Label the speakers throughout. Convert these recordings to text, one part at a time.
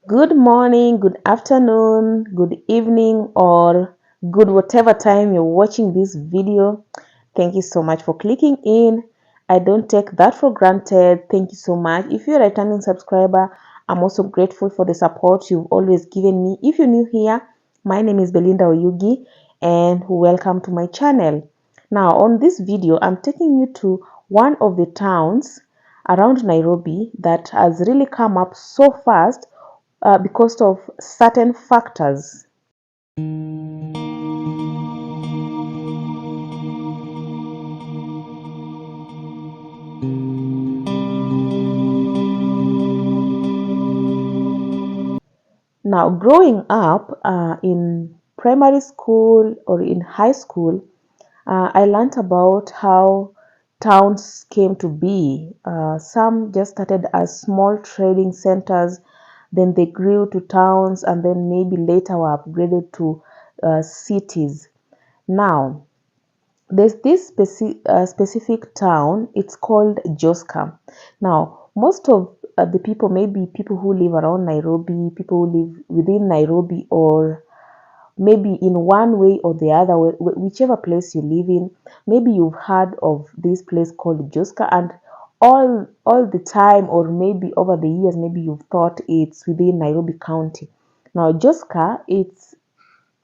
Speaker 1: Good morning, good afternoon, good evening, or good whatever time you're watching this video. Thank you so much for clicking in. I don't take that for granted. Thank you so much. If you're a returning subscriber, I'm also grateful for the support you've always given me. If you're new here, my name is Belinda Oyugi and welcome to my channel. Now, on this video, I'm taking you to one of the towns around Nairobi that has really come up so fast because of certain factors. Now, growing up in primary school or in high school, I learned about how towns came to be. Some just started as small trading centers, then they grew to towns, and then maybe later were upgraded to cities. Now, there's this specific town, it's called Joska. Now, most of the people, maybe people who live around Nairobi, people who live within Nairobi, or maybe in one way or the other, whichever place you live in, maybe you've heard of this place called Joska, and all the time, or maybe over the years, maybe you've thought it's within Nairobi County. Now, Joska, it's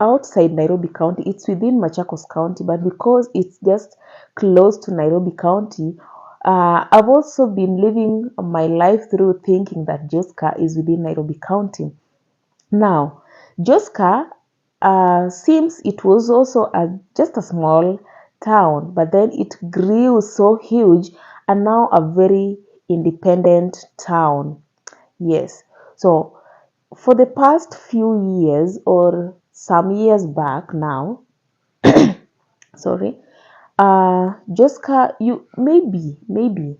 Speaker 1: outside Nairobi County. It's within Machakos County, but because it's just close to Nairobi County, I've also been living my life through thinking that Joska is within Nairobi County. Now, Joska seems it was also just a small town, but then it grew so huge and now a very independent town. Yes. So for the past few years or some years back now, sorry, Joska, you maybe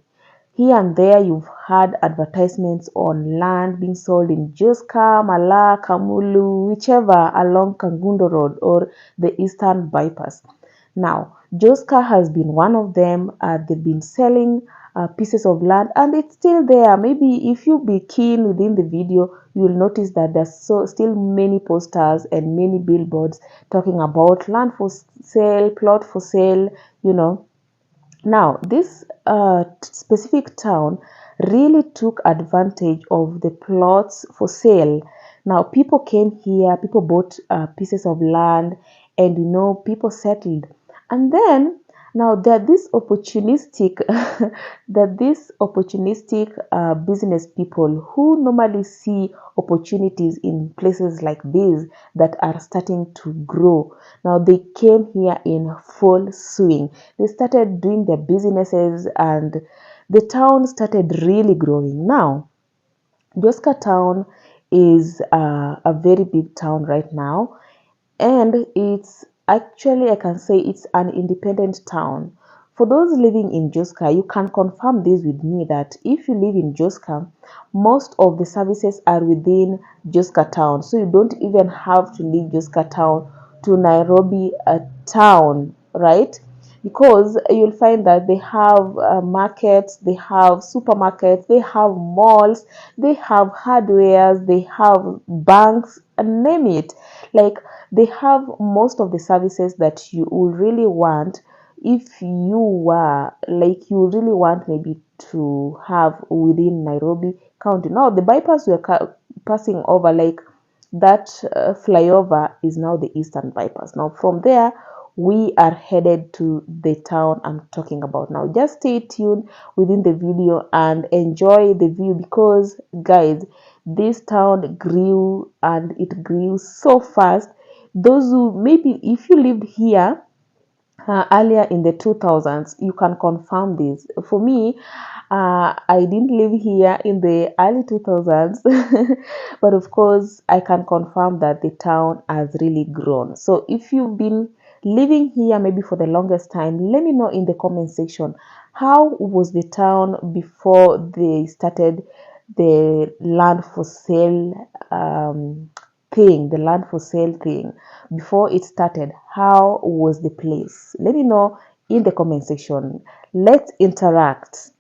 Speaker 1: here and there you've had advertisements on land being sold in Joska, Mala, Kamulu, whichever along Kangundo Road or the Eastern Bypass. Now, Joska has been one of them. They've been selling pieces of land and it's still there. Maybe if you be keen within the video, you'll notice that there's still many posters and many billboards talking about land for sale, plot for sale, you know. Now, this specific town really took advantage of the plots for sale. Now, people came here, people bought pieces of land, and people settled. And then now that this opportunistic, business people who normally see opportunities in places like this that are starting to grow. Now they came here in full swing. They started doing their businesses and the town started really growing. Now, Joska Town is a very big town right now, and it's actually, I can say, it's an independent town. For those living in Joska, you can confirm this with me that if you live in Joska, most of the services are within Joska Town. So you don't even have to leave Joska Town to Nairobi town, right? Because you'll find that they have markets, they have supermarkets, they have malls, they have hardwares, they have banks, and name it. Like they have most of the services that you would really want if you were like you really want maybe to have within Nairobi County. Now the bypass we're passing over, like that flyover is now the Eastern Bypass. Now from there we are headed to the town I'm talking about now. Just stay tuned within the video and enjoy the view because guys, this town grew and it grew so fast. Those who maybe if you lived here earlier in the 2000s, you can confirm this. For me, I didn't live here in the early 2000s, but of course, I can confirm that the town has really grown. So if you've been living here maybe for the longest time, let me know in the comment section how was the town before they started the land for sale the land for sale thing. Before it started, how was the place? Let me know in the comment section. Let's interact.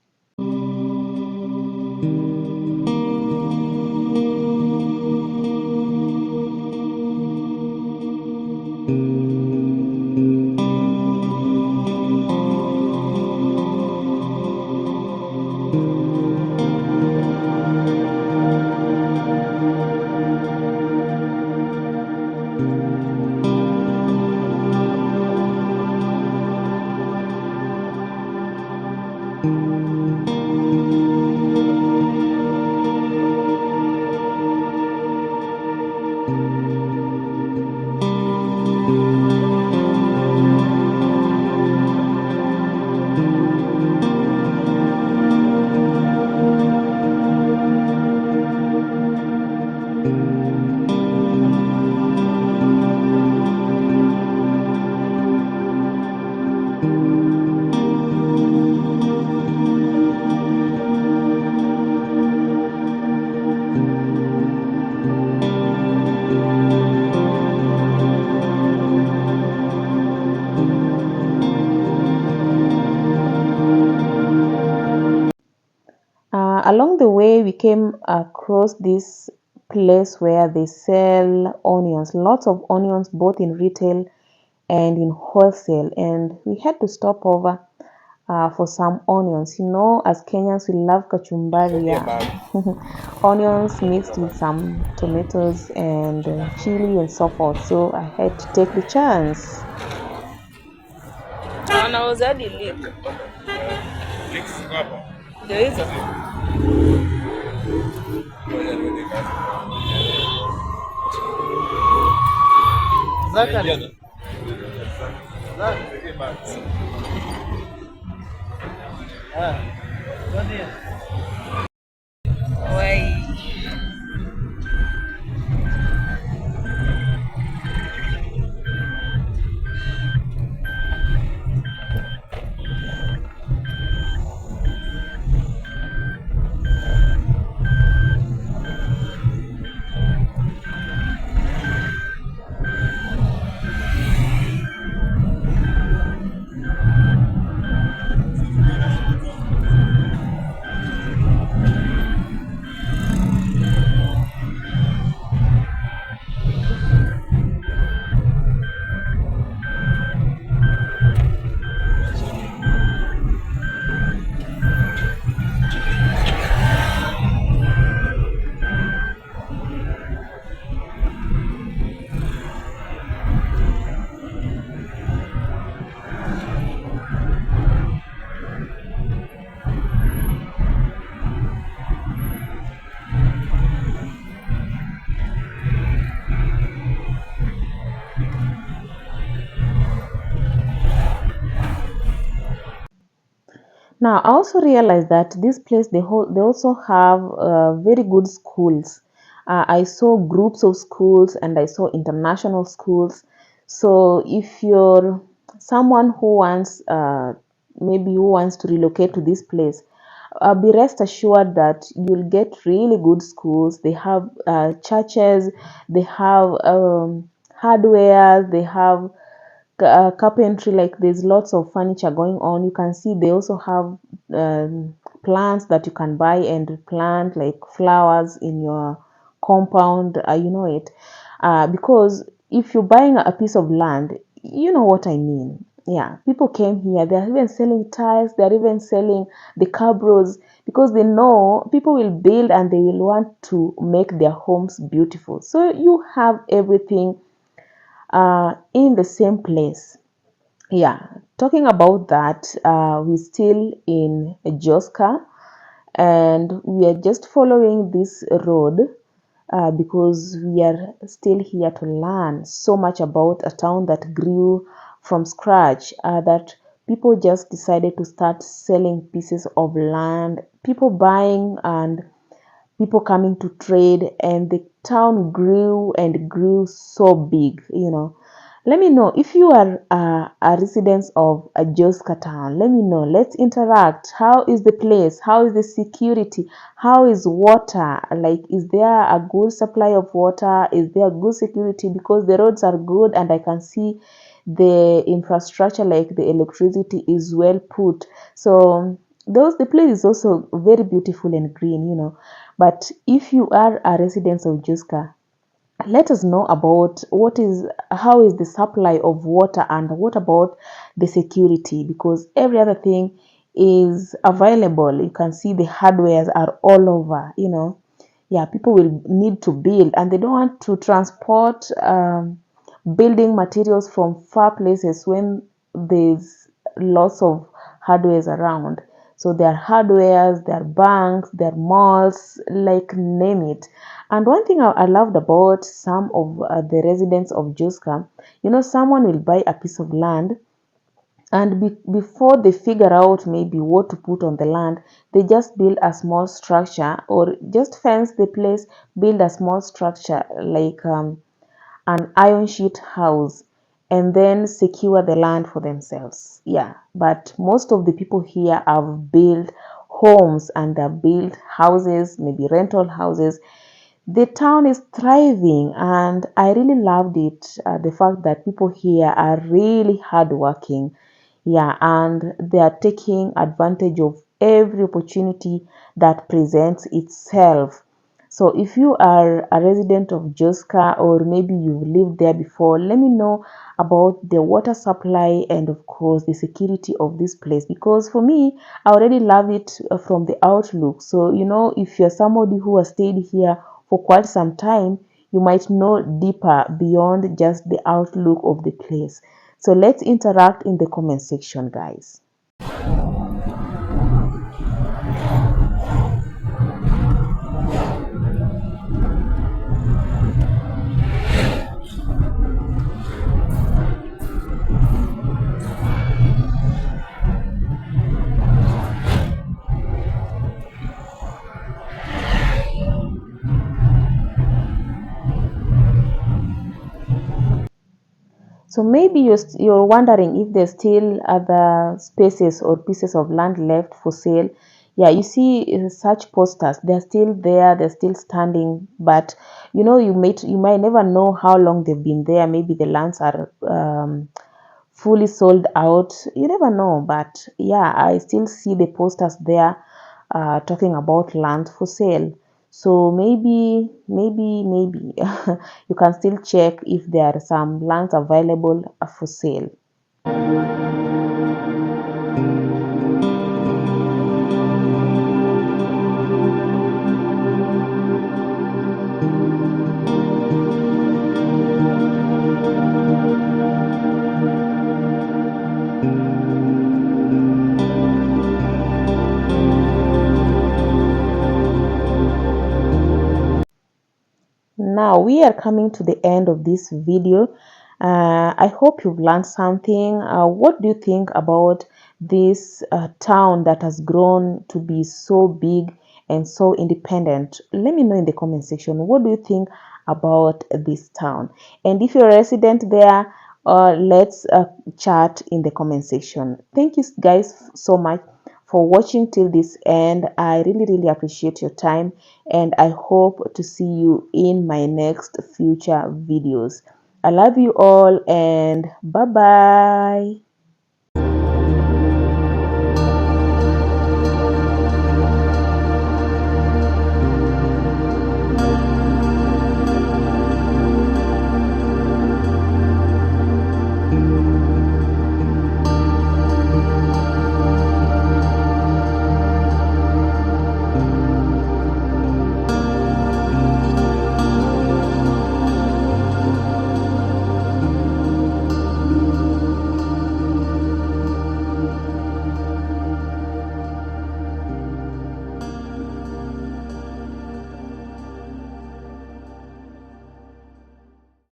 Speaker 1: came across this place where they sell onions, lots of onions, both in retail and in wholesale. And we had to stop over for some onions. As Kenyans, we love kachumbari, onions mixed with some tomatoes and chili and so forth. So I had to take the chance. Wanauzaji leek. Ndio hizo. Zakari. Wai. Now, I also realized that this place they also have very good schools. I saw groups of schools and I saw international schools. So if you're someone who wants maybe who wants to relocate to this place, be rest assured that you'll get really good schools. They have churches, they have hardware, they have carpentry. Like there's lots of furniture going on. You can see they also have plants that you can buy and plant, like flowers in your compound. It because if you're buying a piece of land, you know what I mean. Yeah, people came here, they're even selling tiles, they're even selling the cabros, because they know people will build and they will want to make their homes beautiful. So you have everything in the same place. Yeah, talking about that, we're still in Joska, and we are just following this road because we are still here to learn so much about a town that grew from scratch, that people just decided to start selling pieces of land, people buying and people coming to trade, and the town grew and grew so big. Let me know if you are a resident of a Joska Town. Let me know. Let's interact. How is the place? How is the security? How is water? Like, is there a good supply of water? Is there good security? Because the roads are good and I can see the infrastructure, like the electricity, is well put. So the place is also very beautiful and green. But if you are a resident of Joska, let us know about how is the supply of water, and what about the security, because every other thing is available. You can see the hardwares are all over. Yeah, people will need to build and they don't want to transport building materials from far places when there's lots of hardwares around. So there are hardwares, there are banks, there are malls, like name it. And one thing I loved about some of the residents of Joska, someone will buy a piece of land, and before they figure out maybe what to put on the land, they just build a small structure, or just fence the place, build a small structure like an iron sheet house, and then secure the land for themselves. Yeah, but most of the people here have built homes and they've built houses, maybe rental houses. The town is thriving, and I really loved it. The fact that people here are really hardworking. Yeah, and they are taking advantage of every opportunity that presents itself. So if you are a resident of Joska, or maybe you've lived there before, let me know about the water supply and of course the security of this place, because for me, I already love it from the outlook. So if you're somebody who has stayed here for quite some time, you might know deeper beyond just the outlook of the place. So let's interact in the comment section, guys. So maybe you're wondering if there's still other spaces or pieces of land left for sale. Yeah, you see such posters. They're still there. They're still standing. But you might never know how long they've been there. Maybe the lands are fully sold out. You never know. But yeah, I still see the posters there talking about land for sale. So maybe you can still check if there are some lands available for sale. Now we are coming to the end of this video. I hope you've learned something. What do you think about this town that has grown to be so big and so independent? Let me know in the comment section. What do you think about this town? And if you're a resident there, let's chat in the comment section. Thank you guys so much for watching till this end. I really appreciate your time, and I hope to see you in my next future videos. I love you all, and bye bye.